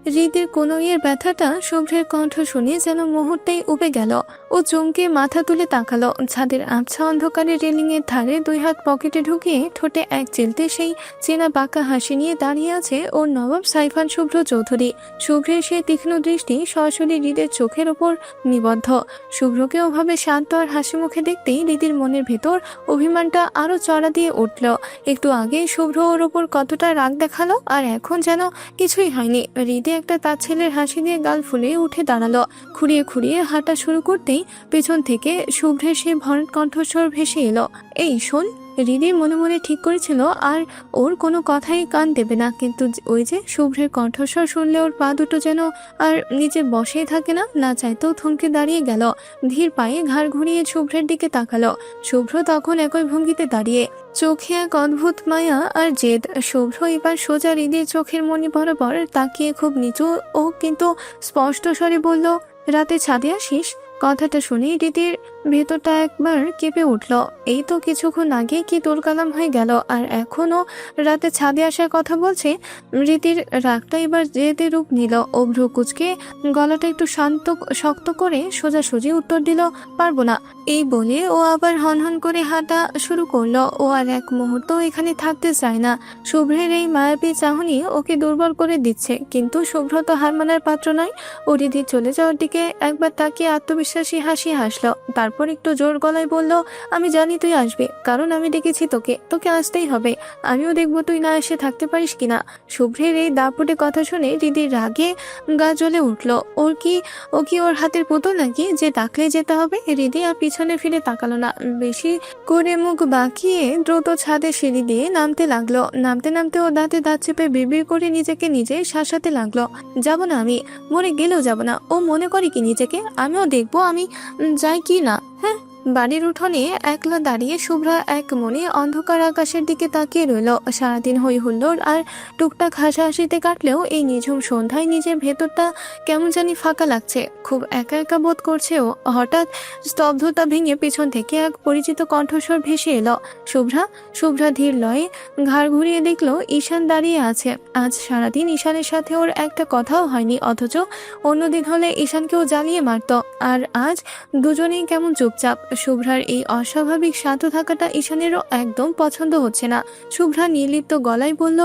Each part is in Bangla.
হৃদের কনুইয়ের ব্যথাটা শুভ্রের কণ্ঠ শুনে যেন মুহূর্তেই উবে গেল। ও চমকে মাথা তুলে তাকালো। ছাদের আবছা অন্ধকারে রেলিং এর ধারে দুই হাত পকেটে ঢুকিয়ে ঠোঁটে এক চিলতে সেই চেনা বাঁকা হাসি নিয়ে দাঁড়িয়ে আছে ওর নবাব সাইফান শুভ্র চৌধুরী। শুভ্রের সেই তীক্ষ্ণ দৃষ্টি সরাসরি হৃদের চোখের ওপর নিবদ্ধ। শুভ্রকে ওভাবে শান্ত আর হাসি মুখে দেখতেই হৃদির মনের ভেতর অভিমানটা আরো চড়া দিয়ে উঠল। একটু আগে শুভ্র ওর ওপর কতটা রাগ দেখালো, আর এখন যেন কিছুই হয়নি। হৃদে একটা তার ছেলের হাসি দিয়ে গাল ফুলিয়ে উঠে দাঁড়ালো। খুঁড়িয়ে খুঁড়িয়ে হাঁটা শুরু করতেই পেছন থেকে শুভ্রের সে ভরট কণ্ঠস্বর ভেসে এলো, এই শোন। হৃদি মনে মনে ঠিক করেছিল আর ওর কোনো কথাই কান দেবে না, কিন্তু ওই যে শুভ্রের কণ্ঠস্বর শুনলে ওর পা দুটো যেন আর নিচে বসেই থাকে না, না চাইতেও থমকে দাঁড়িয়ে গেল। ধীর পায়ে ঘাড় ঘুরিয়ে শুভ্রের দিকে তাকালো। শুভ্র তখন একই ভঙ্গিতে দাঁড়িয়ে, চোখে এক অদ্ভুত মায়া আর জেদ। শুভ্র এবার সোজা হৃদির চোখের মনি বরাবর তাকিয়ে খুব নিচু ও কিন্তু স্পষ্ট স্বরে বলল, রাতে ছাদে আসিস? কথাটা শুনে হৃদির ভেতরটা একবার কেঁপে উঠল। এই তো কিছুক্ষণ আগে কি তোলকালাম হয়ে গেল, আর এখনো রাতে ছাদে আসার কথা বলছে। হৃদির রাগটা এবার জেদে রূপ নিল। ও ভ্রু কুচকে গলাটা একটু শক্ত করে সোজাসুজি উত্তর দিল, পারবো না। এই বলে ও আবার হনহন করে হাঁটা শুরু করলো। ও আর এক মুহূর্ত এখানে থাকতে চায় না। শুভ্রের এই মায়াবী চাহনি ওকে দুর্বল করে দিচ্ছে, কিন্তু শুভ্র তো হার মানার পাত্র নয়। ও হৃদির চলে যাওয়ার দিকে একবার তাকিয়ে আত্মবিশ্বাসী হাসি হাসলো। তারপর একটু জোর গলায় বলল, আমি জানি তুই আসবে, কারণ আমি ডেকেছি তোকে, তোকে আসতেই হবে। আমিও দেখবো তুই না এসে থাকতে পারিস কিনা। শুভ্রের এই দাপুটে কথা শুনে হৃদির রাগে গা জ্বলে উঠল। ও কি ওর হাতের পুতুল নাকি যে ডাকলে যেতে হবে? হৃদি আর পিছনে ফিরে তাকালো না। বেশি করে মুখ বাঁকিয়ে দ্রুত ছাদে সিঁড়ি দিয়ে নামতে লাগলো। নামতে নামতে ও দাঁতে দাঁত চেপে বিড়বিড় করে নিজেকে নিজে শাসাতে লাগলো, যাব না আমি, মরে গেলেও যাব না। ও মনে করে কি নিজেকে? আমিও দেখবো আমি যাই কি না। হ্যাঁ। বাড়ির উঠোনে একলা দাঁড়িয়ে শুভ্রা এক মনে অন্ধকার আকাশের দিকে তাকিয়ে রইল। সারাদিন হই হুল্লোড় আর টুকটাক হাসাহাসিতে কাটলেও এই নিঝুম সন্ধ্যায় নিজের ভেতরটা কেমন জানি ফাঁকা লাগছে। খুব একা একা বোধ করছে ও। হঠাৎ স্তব্ধতা ভেঙে পেছন থেকে এক পরিচিত কণ্ঠস্বর ভেসে এলো, শুভ্রা। শুভ্রা ধীর লয়ে ঘাড় ঘুরিয়ে দেখলো ঈশান দাঁড়িয়ে আছে। আজ সারাদিন ঈশানের সাথে ওর একটা কথাও হয়নি, অথচ অন্যদিন হলে ঈশানকেও জ্বালিয়ে মারত। আর আজ দুজনেই কেমন চুপচাপ। শুভ্রার এই অস্বাভাবিক শান্ত থাকাটা ঈশানেরও একদম পছন্দ হচ্ছে না। শুভ্রা নির্লিপ্ত গলায় বলল,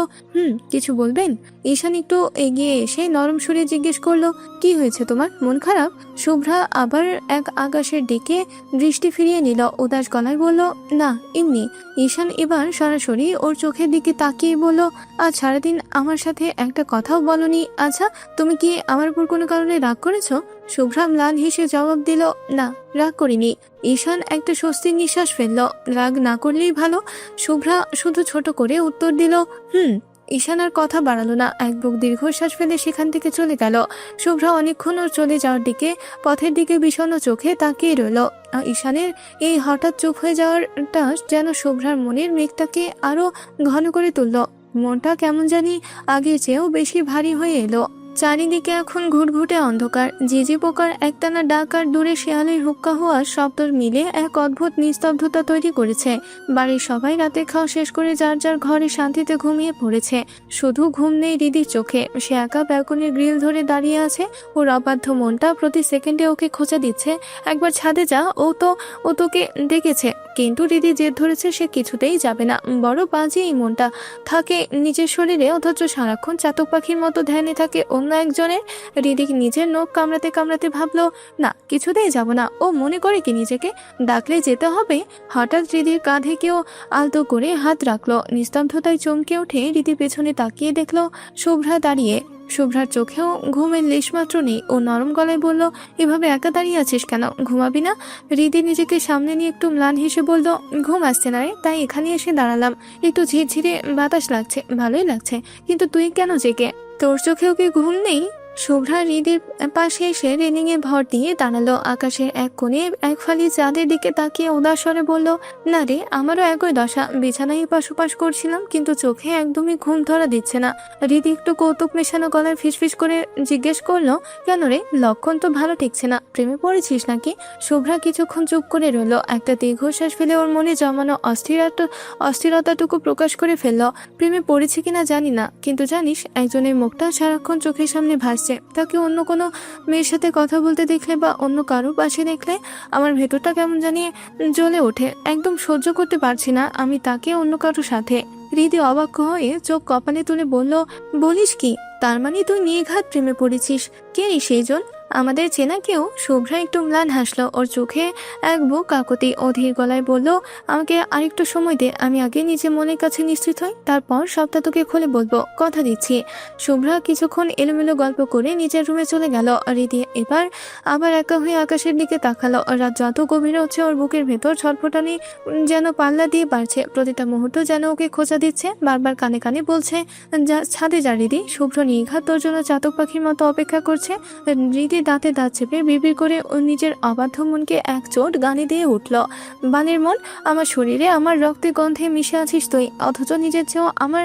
কিছু বলবেন? ঈশান একটু এগিয়ে এসে নরম সুরে জিজ্ঞেস করলো, কি হয়েছে তোমার, মন খারাপ? শুভ্রা আবার এক আকাশের দিকে দৃষ্টি ফিরিয়ে নিল। উদাস গলায় বলল, না এমনি। ঈশান এবার সরাসরি ওর চোখের দিকে তাকিয়ে বলল, আজ সারাদিন আমার সাথে একটা কথাও বলনি। আচ্ছা, তুমি কি আমার উপর কোনো কারণে রাগ করেছো? শুভ্রা ম্লান হেসে জবাব দিল, না, রাগ করিনি। ঈশান একটা স্বস্তির নিঃশ্বাস ফেলল, রাগ না করলেই ভালো। শুভ্রা শুধু ছোট করে উত্তর দিল, ঈশান আর কথা বাড়ালো না, এক বুক দীর্ঘশ্বাস ফেলে সেখান থেকে চলে গেল। শুভ্রা অনেকক্ষণ ওর চলে যাওয়ার দিকে পথের দিকে বিষণ্ণ চোখে তাকিয়ে রইল। ঈশানের এই হঠাৎ চুপ হয়ে যাওয়ারটা যেন শুভ্রার মনের মেঘটাকে আরো ঘন করে তুলল। মনটা কেমন জানি আগের চেয়েও বেশি ভারী হয়ে এলো। চারিদিকে এখন ঘুটঘুটে অন্ধকার। ঝিঝি পোকার একটানা ডাক আর দূরে শেয়ালের হুক্কা হওয়ার শব্দ মিলে এক অদ্ভুত নিস্তব্ধতা তৈরি করেছে। বাড়ির সবাই রাতে খাওয়া শেষ করে যার যার ঘরে শান্তিতে ঘুমিয়ে পড়েছে। শুধু ঘুম নেই হৃদির চোখে। সে একা ব্যালকনির গ্রিল ধরে দাঁড়িয়ে আছে। ওর অবাধ্য মনটা প্রতি সেকেন্ডে ওকে খোঁচা দিচ্ছে, একবার ছাদে যা, ও তোকে ডেকেছে। কিন্তু হৃদি জেদ ধরেছে, সে কিছুতেই যাবে না। বড় বাজে এই মনটা, থাকে নিজের শরীরে অথচ সারাক্ষণ চাতক পাখির মতো ধ্যানে থাকে অন্য একজনের। হৃদি নিজের নখ কামড়াতে কামড়াতে ভাবলো, না, কিছুতেই যাব না। ও মনে করে কি নিজেকে ডাকলে যেতে হবে? হঠাৎ হৃদির কাঁধে কেউ আলতো করে হাত রাখলো। নিস্তব্ধতায় চমকে উঠে হৃদি পেছনে তাকিয়ে দেখলো শুভ্রা দাঁড়িয়ে। শুভ্রার চোখেও ঘুমের লেশমাত্র নেই। ও নরম গলায় বলল, এভাবে একা দাঁড়িয়ে আছিস কেন, ঘুমাবি না? হৃদি নিজেকে সামনে নিয়ে একটু ম্লান হেসে বলল, ঘুম আসছে না রে, তাই এখানে এসে দাঁড়ালাম। একটু ঝিরঝিরে বাতাস লাগছে, ভালোই লাগছে। কিন্তু তুই কেন জেগে? তোর চোখেও কি ঘুম নেই? শুভ্রা হৃদের পাশে এসে রেলিংয়ে ভর দিয়ে দাঁড়ালো। আকাশের এক কোণে এক ফালি চাঁদের দিকে তাকিয়ে উদাস স্বরে বলল, না রে, আমারও একই দশা। বিছানায় পাশোপাশ করছিলাম, কিন্তু চোখে একদমই ঘুম ধরা দিচ্ছে না। হৃদি একটু কৌতুক মেশানো গলায় ফিসফিস করে জিজ্ঞেস করলো, কেন রে, লক্ষণ তো ভালো ঠেকছে না, প্রেমে পড়েছিস নাকি? শুভ্রা কিছুক্ষণ চুপ করে রইল। একটা দীর্ঘশ্বাস ফেলে ওর মনে জমানো অস্থিরতাটুকু প্রকাশ করে ফেলল। প্রেমে পড়েছে কিনা জানি না, কিন্তু জানিস, একজনের মুখটা সারাক্ষণ চোখের সামনে ভাসছে। তাকে অন্য কোনো মেয়ের সাথে কথা বলতে দেখলে বা অন্য কারো পাশে দেখলে আমার ভেতরটা কেমন জানি জ্বলে ওঠে। একদম সহ্য করতে পারছি না আমি তাকে অন্য কারোর সাথে। হৃদি অবাক হয়ে চোখ কপালে তুলে বলল, বলিস কি? তার মানে তুই নির্ঘাত প্রেমে পড়েছিস? কে সেইজন? আমাদের চেনা কেউ? শুভ্রা একটু ম্লান হাসলো। ওর চোখে এক বুক কাকতি। অধীর গলায় বলল, আমাকে আরেকটু সময় দে, আমি আগে নিজে মনের কাছে নিশ্চিত হই, তারপর সবটা তোকে খুলে বলবো, কথা দিচ্ছি। শুভ্রা কিছুক্ষণ এলোমেলো গল্প করে নিজের রুমে চলে গেল। হৃদি এবার আবার একা হয়ে আকাশের দিকে তাকালো। রাত যত গভীরে হচ্ছে, ওর বুকের ভেতর ছটফটানি যেন পাল্লা দিয়ে বাড়ছে। প্রতিটা মুহূর্ত যেন ওকে খোঁচা দিচ্ছে, বারবার কানে কানে বলছে, ছাদে যা হৃদি, শুভ্র নির্ঘাত তোর জন্য চাতক পাখির মতো অপেক্ষা করছে। হৃদি দাঁতে দাঁত চেপে বিড়বিড় করে ও নিজের অবাধ্য মনকে এক চোট গানে দিয়ে উঠল, বানের মন, আমার শরীরে আমার রক্তে গন্ধে মিশে আছিস তুই, অথচ নিজের চেয়েও আমার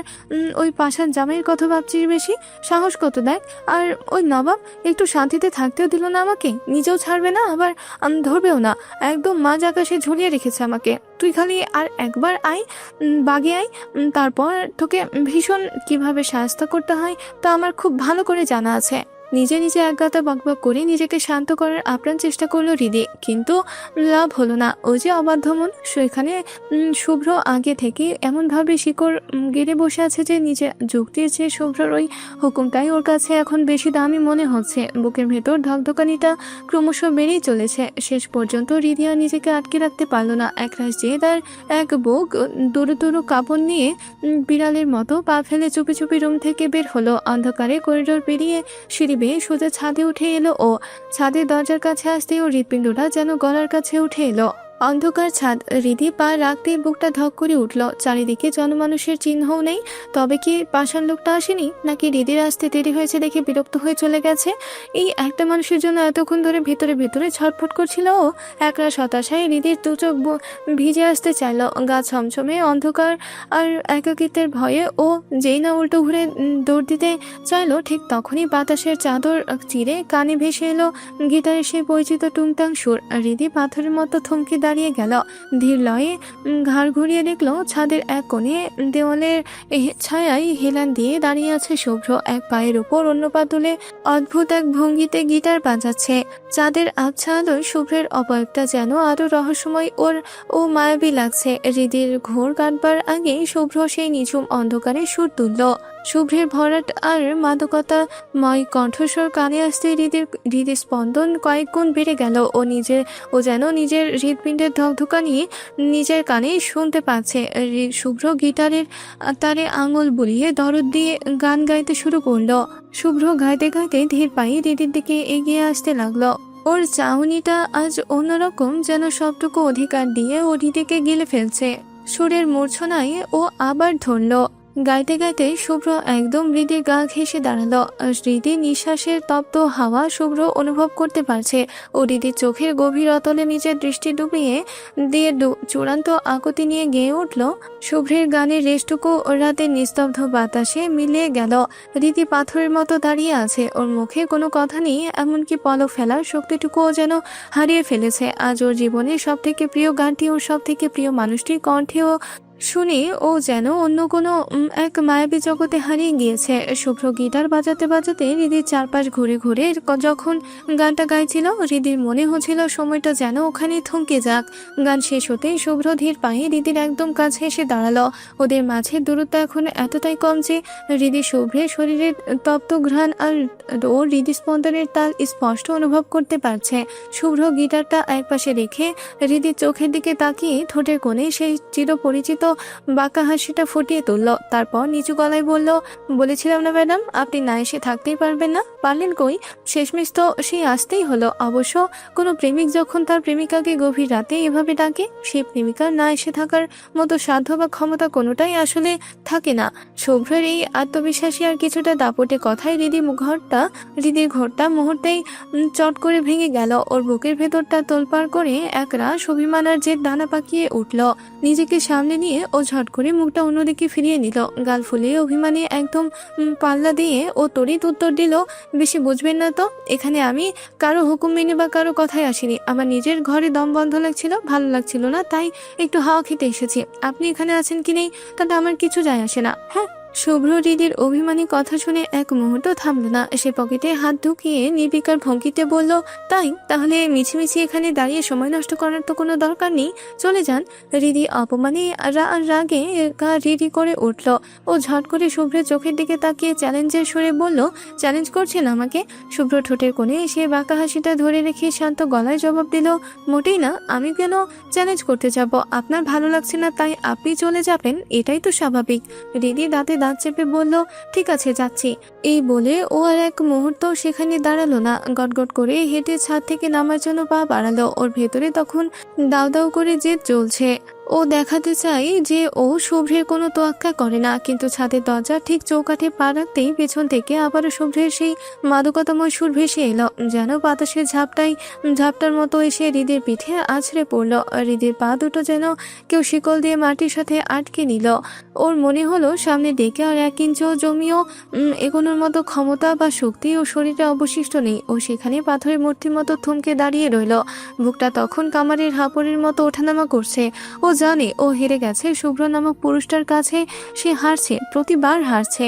ওই পাষাণ জামাইয়ের কথা ভাবছিস বেশি। সাহস কত দেখ! আর ওই নবাব একটু শান্তিতে থাকতেও দিল না আমাকে, নিজেও ছাড়বে না, আবার ধরবেও না। একদম মাঝ আকাশে ঝুলিয়ে রেখেছে আমাকে। তুই খালি আর একবার আয়, বাগে আয়, তারপর তোকে ভীষণ কিভাবে সাহায্য করতে হয় তা আমার খুব ভালো করে জানা আছে। নিজে নিজে একগাতা বকবক করে নিজেকে শান্ত করার আপ্রাণ চেষ্টা করলো হৃদি, কিন্তু লাভ হলো না। ওই যে অবাধ্য মন, সেখানে শুভ্র আগে থেকে এমনভাবে শিকড় গেড়ে বসে আছে যে নিজে যুক্তির চেয়ে শুভ্রর ওই হুকুমটাই ওর কাছে এখন বেশি দামি মনে হচ্ছে। বুকের ভেতর ধকধকানিটা ক্রমশ বেড়েই চলেছে। শেষ পর্যন্ত হৃদি আর নিজেকে আটকে রাখতে পারলো না। একরাশ যে তার এক বুক দূর দূর কাপড় নিয়ে বিড়ালের মতো পা ফেলে চুপি চুপি রুম থেকে বের হলো। অন্ধকারে করিডোর পেরিয়ে সিঁড়ি বেয়ে সোজা ছাদে উঠে এলো ও। ছাদের দরজার কাছে আসতেই ওর হৃৎপিণ্ডটা যেন গলার কাছে উঠে এলো। অন্ধকার ছাদ। হৃদি পা রাখতেই বুকটা ধক করে উঠল। চারিদিকে জনমানুষের চিহ্নও নেই। তবে কি পাষাণ লোকটা আসেনি, নাকি হৃদির আসতে দেরি হয়েছে দেখে বিরক্ত হয়ে চলে গেছে? এই একটা মানুষের জন্য এতক্ষণ ধরে ভেতরে ভেতরে ছটফট করছিল ও। একরাশ হতাশায় হৃদির দু চোখ ভিজে আসতে চাইল। গা ছমছমে অন্ধকার আর একাকিত্বের ভয়ে ও যেই না উল্টো ঘুরে দৌড় দিতে চাইল, ঠিক তখনই বাতাসের চাদর চিরে কানে ভেসে এলো গিটারের সেই পরিচিত টুংটাং সুর। হৃদি পাথরের মতো থমকে দাঁড়িয়ে গেল। ধীর লয়ে ঘাড় ঘুরিয়ে দেখলো ছাদের এক কোণে দেওয়ালের ছায়ায় হেলান দিয়ে দাঁড়িয়ে আছে শুভ্র। এক পায়ের উপর অন্য পা তুলে অদ্ভুত এক ভঙ্গিতে গিটার বাজাচ্ছে। চাঁদের আবছা আলোয় শুভ্রের অবয়বটা যেন আরো রহস্যময় ও মায়াবী লাগছে। হৃদির ঘোর কাটবার আগেই শুভ্র সেই নিঝুম অন্ধকারে সুর তুলল। শুভ্রের ভরাট আর মাদকতাময় কণ্ঠস্বর কানে আসতে হৃদের স্পন্দন কয়েক গুণ বেড়ে গেল। ও যেন নিজের হৃৎপিণ্ডের ধকধকানি নিজের কানে শুনতে পাচ্ছে। শুভ্র গিটারের তারে আঙুল বুলিয়ে দরদ দিয়ে গান গাইতে শুরু করলো। শুভ্র গাইতে গাইতে ধীর পায়ে হৃদির দিকে এগিয়ে আসতে লাগলো। ওর চাউনিটা আজ অন্যরকম, যেন সবটুকু অধিকার দিয়ে ও হৃদিকে গিলে ফেলছে। সুরের মূর্ছনায় ও আবার ধরল। গাইতে গাইতে শুভ্র একদম হৃদির গা ঘেঁষে দাঁড়ালো। হৃদির নিঃশ্বাসের তপ্ত হাওয়া শুভ্র অনুভব করতে পারছে। ও হৃদির চোখের গভীর অতলে নিজের দৃষ্টি ডুবিয়ে দিয়ে চূড়ান্ত আকুতি নিয়ে গেয়ে উঠল। শুভ্রের গানের রেশটুকু রাতের নিস্তব্ধ বাতাসে মিলিয়ে গেল। হৃদি পাথরের মতো দাঁড়িয়ে আছে। ওর মুখে কোনো কথা নেই, এমনকি পলক ফেলার শক্তিটুকুও যেন হারিয়ে ফেলেছে। আজ ওর জীবনের সব থেকে প্রিয় গানটি, ওর সব থেকে প্রিয় মানুষটির কণ্ঠেও শুনে ও যেন অন্য কোনো এক মায়াবী জগতে হারিয়ে গিয়েছে। শুভ্র গিটার বাজাতে বাজাতে হৃদির চারপাশ ঘুরে ঘুরে যখন গানটা গাইছিল, হৃদির মনে হচ্ছিল সময়টা যেন ওখানে থমকে যাক। গান শেষ হতেই শুভ্র ধীর পায়ে হৃদির একদম কাছে এসে দাঁড়ালো। ওদের মাঝে দূরত্ব এখন এতটাই কম যে হৃদি শুভ্রের শরীরের তপ্ত ঘ্রাণ আর ও হৃদস্পন্দনের তাল স্পষ্ট অনুভব করতে পারছে। শুভ্র গিটারটা একপাশে রেখে হৃদির চোখের দিকে তাকিয়ে ঠোঁটের কোণে সেই চিরপরিচিত বাঁকা হাসিটা ফুটিয়ে তুলল। তারপর নিচু গলায় বলল, বলেছিলাম না ম্যাডাম, আপনি না এসে থাকতেই পারবেন না। পারলেন কই, শেষমেশ তো সেই আসতেই হলো। অবশ্য কোনো প্রেমিক যখন তার প্রেমিকাকে গভীর রাতে এভাবে ডাকে, সেই প্রেমিকার না এসে থাকার মতো সাধ্য বা ক্ষমতা কোনোটাই আসলে থাকে না। শুভ্রের এই আত্মবিশ্বাসী আর কিছুটা দাপটে কথায় হৃদির ঘরটা মুহূর্তেই চট করে ভেঙে গেল। ওর বুকের ভেতরটা তোলপাড় করে একরাশ অভিমান আর জেদ দানা পাকিয়ে উঠল। নিজেকে সামনে নিয়ে ও ঝট করে মুখটা অন্যদিকে ফিরিয়ে নিল। গাল ফুলিয়ে অভিমানে একদম পাল্লা দিয়ে ও তড়িৎ উত্তর দিল, বেশি বুঝবেন না তো, এখানে আমি কারো হুকুম মেনে বা কারো কথায় আসিনি। আমার নিজের ঘরে দম বন্ধ লাগছিল, ভালো লাগছিল না, তাই একটু হাওয়া খেতে এসেছি। আপনি এখানে আছেন কি নেই তাতে আমার কিছু যায় আসে না। হ্যাঁ। শুভ্র হৃদির অভিমানী কথা শুনে এক মুহূর্ত থামল না। সে পকেটে হাত ঢুকিয়ে নির্বিকার ভঙ্গিতে বলল, তাই তাহলে মিছিমিছি এখানে দাঁড়িয়ে সময় নষ্ট করার তো কোনো দরকার নেই, চলে যান। হৃদি অপমানে রাগে গা রিরি করে উঠল। ও ঝট করে শুভ্রের চোখের দিকে তাকিয়ে চ্যালেঞ্জের সুরে বলল, চ্যালেঞ্জ করছেন আমাকে? শুভ্র ঠোঁটের কোণে এসে বাঁকা হাসিটা ধরে রেখে শান্ত গলায় জবাব দিল, মোটেই না। আমি কেন চ্যালেঞ্জ করতে যাব? আপনার ভালো লাগছে না তাই আপনি চলে যাবেন, এটাই তো স্বাভাবিক। হৃদি দাঁতে দাঁত চেপে বলল, ঠিক আছে যাচ্ছি। এই বলে ও আর এক মুহূর্ত সেখানে দাঁড়ালো না। গটগট করে হেঁটে ছাদ থেকে নামার জন্য পা বাড়ালো। ওর ভেতরে তখন দাউ দাউ করে জেদ জ্বলছে। ও দেখাতে চাই যে ও শুভ্রের কোনো তোয়াক্কা করে না, কিন্তু ছাদের দরজা ঠিক চৌকাঠে পা রাখতেই পেছন থেকে আবারও শুভ্রের সেই মাদকতাময় সুর ভেসে এলো, যেন বাতাসের ঝাপটার মতো এসে হৃদির পিঠে আছড়ে পড়ল। হৃদির পা দুটো যেন কেউ শিকল দিয়ে মাটির সাথে আটকে নিল। ওর মনে হলো সামনে ডেকে আর 1 ইঞ্চও জমিও এগোনোর মতো ক্ষমতা বা শক্তি ও শরীরে অবশিষ্ট নেই। ও সেখানে পাথরের মূর্তির মতো থমকে দাঁড়িয়ে রইল। বুকটা তখন কামারের হাঁপড়ের মতো ওঠানামা করছে। ও জানে ও হেরে গেছে। শুভ্র নামক পুরুষটার কাছে সে হারছে, প্রতিবার হারছে।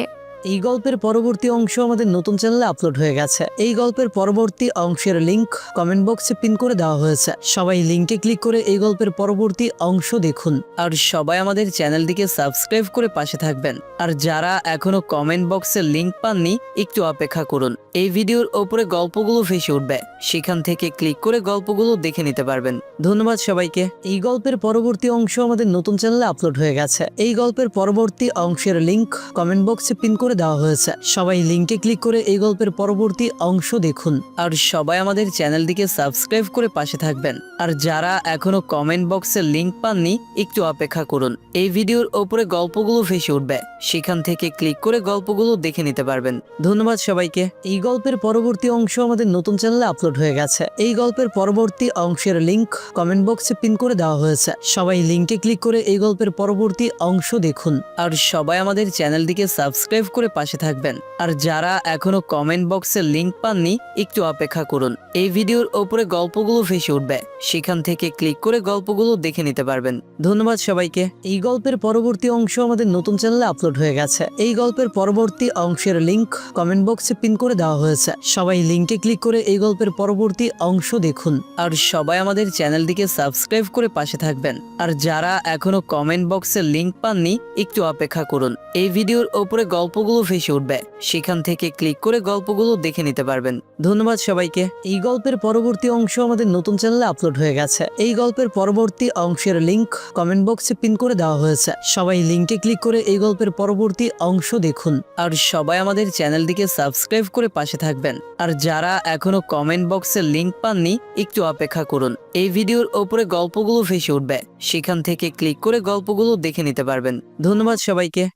এই গল্পের পরবর্তী অংশ আমাদের নতুন চ্যানেলে আপলোড হয়ে গেছে। এই গল্পের পরবর্তী অংশের লিংক কমেন্ট বক্সে পিন করে দেওয়া হয়েছে। সবাই লিংকে ক্লিক করে এই গল্পের পরবর্তী অংশ দেখুন। আর সবাই আমাদের চ্যানেলটিকে সাবস্ক্রাইব করে পাশে থাকবেন। আর যারা এখনো কমেন্ট বক্সে লিংক পাননি, একটু অপেক্ষা করুন। এই ভিডিওর ওপরে গল্পগুলো ভেসে উঠবে, সেখান থেকে ক্লিক করে গল্পগুলো দেখে নিতে পারবেন। ধন্যবাদ সবাইকে। এই গল্পের পরবর্তী অংশ আমাদের নতুন চ্যানেলে আপলোড হয়ে গেছে। এই গল্পের পরবর্তী অংশের লিংক কমেন্ট বক্সে পিন করে দেওয়া হয়েছে। সবাই লিংকে ক্লিক করে এই গল্পের পরবর্তী অংশ দেখুন। আর সবাই আমাদের চ্যানেলটিকে সাবস্ক্রাইব করে পাশে থাকবেন। আর যারা এখনো কমেন্ট বক্সে লিংক পাননি, একটু অপেক্ষা করুন। এই ভিডিওর ওপরে গল্পগুলো ভেসে উঠবে, সেখান থেকে ক্লিক করে গল্পগুলো দেখে নিতে পারবেন। ধন্যবাদ সবাইকে। এই গল্পের পরবর্তী অংশ আমাদের নতুন চ্যানেলে আপলোড হয়ে গেছে। এই গল্পের পরবর্তী অংশের লিংক কমেন্ট বক্সে পিন করে দেওয়া হয়েছে। সবাই লিংকে ক্লিক করে এই গল্পের পরবর্তী অংশ দেখুন। আর সবাই আমাদের চ্যানেলটিকে সাবস্ক্রাইব করে পাশে থাকবেন। আর যারা এখনো কমেন্ট বক্সে লিংক পাননি, একটু অপেক্ষা করুন। এই ভিডিওর ওপরে গল্পগুলো ভেসে উঠবে, সেখান থেকে ক্লিক করে গল্পগুলো দেখে নিতে পারবেন। ধন্যবাদ সবাইকে। এই গল্পের পরবর্তী অংশ আমাদের নতুন চ্যানেলে আপলোড হয়ে গেছে। এই গল্পের পরবর্তী অংশের লিংক কমেন্ট বক্সে পিন করে দেওয়া হয়েছে। সবাই লিংকে ক্লিক করে এই গল্পের পরবর্তী অংশ দেখুন। আর সবাই আমাদের চ্যানেলটিকে সাবস্ক্রাইব করে পাশে থাকবেন। আর যারা এখনো কমেন্ট বক্সে লিংক পাননি, একটু অপেক্ষা করুন। এই ভিডিওর ওপরে গল্পগুলো ভেসে উঠবে, সেখান থেকে ক্লিক করে গল্পগুলো দেখে নিতে পারবেন। ধন্যবাদ সবাইকে। এই গল্পের পরবর্তী অংশ আমাদের নতুন চ্যানেলে আপলোড হয়ে গেছে। এই গল্পের পরবর্তী অংশের লিংক কমেন্ট বক্সে পিন করে দেওয়া হয়েছে। সবাই লিংকে ক্লিক করে এই গল্পের পরবর্তী অংশ দেখুন। আর সবাই আমাদের চ্যানেলটিকে সাবস্ক্রাইব করে পাশে থাকবেন। আর যারা এখনো কমেন্ট বক্সে লিংক পাননি, একটু অপেক্ষা করুন। এই ভিডিওর ওপরে গল্পগুলো ভেসে উঠবে, সেখান থেকে ক্লিক করে গল্পগুলো দেখে নিতে পারবেন। ধন্যবাদ সবাইকে।